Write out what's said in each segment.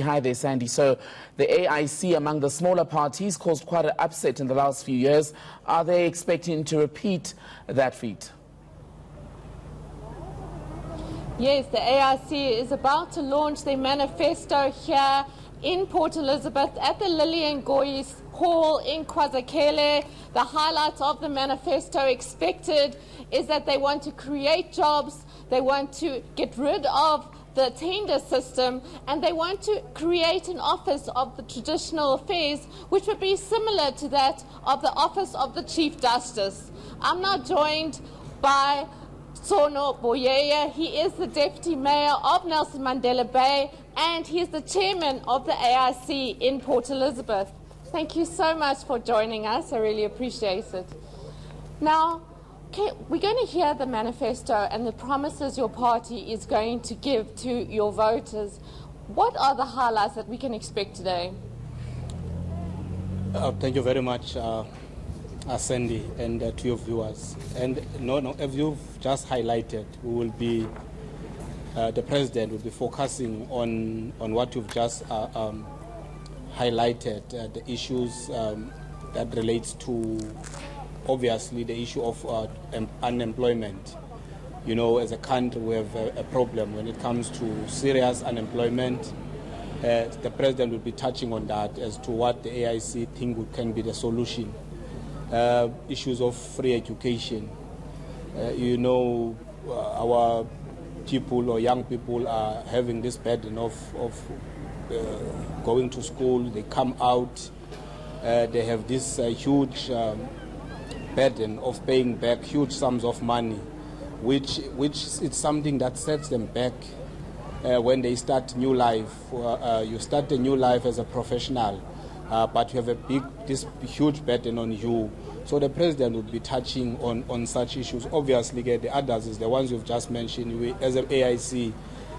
Hi there, Sandy. So the AIC among the smaller parties caused quite an upset in the last few years. Are they expecting to repeat that feat? Yes, the AIC is about to launch their manifesto here in Port Elizabeth at the Lillian Goyes Hall in KwaZulu-Natal. The highlights of the manifesto expected is that they want to create jobs, they want to get rid of the tender system, and they want to create an office of the traditional affairs which would be similar to that of the office of the Chief Justice. I'm now joined by Sono Boyeye. He is the Deputy Mayor of Nelson Mandela Bay and he is the Chairman of the AIC in Port Elizabeth. Thank you so much for joining us. I really appreciate it. Now, we're going to hear the manifesto and the promises your party is going to give to your voters. What are the highlights that we can expect today? Thank you very much, Sandy, and to your viewers. And as you've just highlighted, we will be, the President will be focusing on what you've just highlighted, the issues that relates to obviously the issue of unemployment. You know, as a country we have a problem when it comes to serious unemployment. The President will be touching on that as to what the AIC think can be the solution. Issues of free education. You know, our people or young people are having this burden of going to school. They come out, they have this huge burden of paying back huge sums of money, which is something that sets them back when they start new life. You start a new life as a professional, but you have this huge burden on you. So the President would be touching on such issues. Obviously, the others is the ones you've just mentioned. We, as an AIC,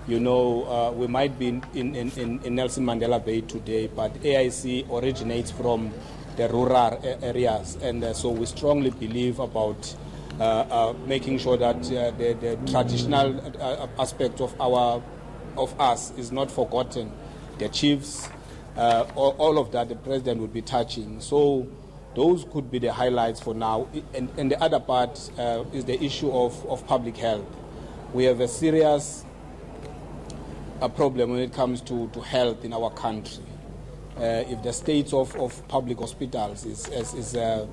you know, we might be in Nelson Mandela Bay today, but AIC originates from the rural areas, and so we strongly believe about making sure that the traditional aspect of us is not forgotten. The chiefs, all of that, the President would be touching. So those could be the highlights for now. And the other part is the issue of public health. We have a serious problem when it comes to health in our country. If the state of public hospitals is a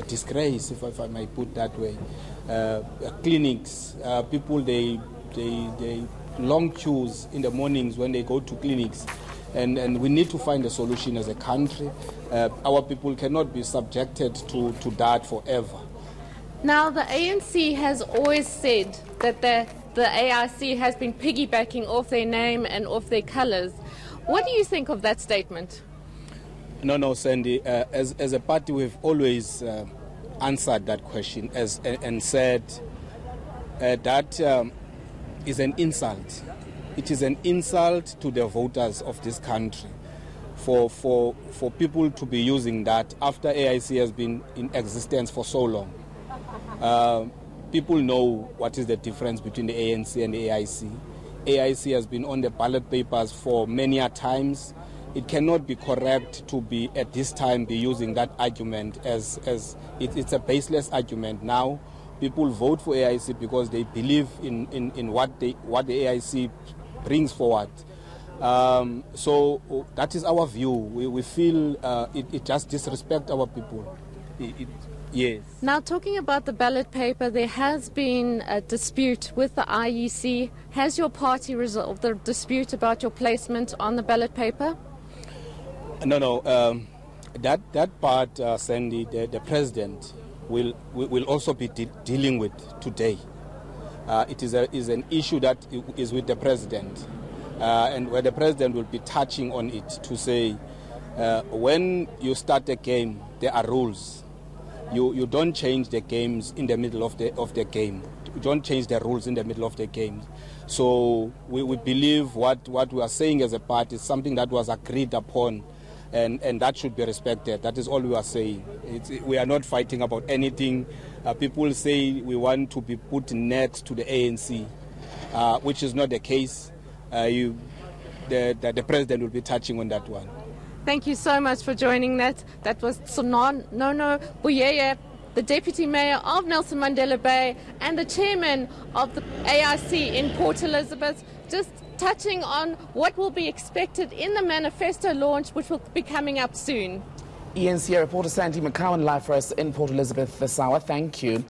disgrace, if I might put that way. Clinics, people they long queues in the mornings when they go to clinics, and we need to find a solution as a country. Our people cannot be subjected to that forever. Now, the ANC has always said that the AIC has been piggybacking off their name and off their colours. What do you think of that statement? No, Sandy. As a party, we've always answered that question and said that is an insult. It is an insult to the voters of this country for people to be using that after AIC has been in existence for so long. People know what is the difference between the ANC and the AIC. AIC has been on the ballot papers for many a times. It cannot be correct to be at this time be using that argument as it's a baseless argument. Now people vote for AIC because they believe in what the AIC brings forward. So that is our view. We feel it just disrespects our people. Yes. Now, talking about the ballot paper, there has been a dispute with the IEC. Has your party resolved the dispute about your placement on the ballot paper? No. That part, Sandy, the President will also be dealing with today. It is an issue that is with the President, and where the President will be touching on it to say, when you start a game, there are rules. You don't change the games in the middle of the game. You don't change the rules in the middle of the game. So we believe what we are saying as a party is something that was agreed upon, and that should be respected. That is all we are saying. We are not fighting about anything. People say we want to be put next to the ANC, which is not the case. The the president will be touching on that one. Thank you so much for joining that. That was Nono Buyeye, the Deputy Mayor of Nelson Mandela Bay and the Chairman of the AIC in Port Elizabeth, just touching on what will be expected in the manifesto launch, which will be coming up soon. ENC reporter Sandy McCowan live for us in Port Elizabeth this hour. Thank you.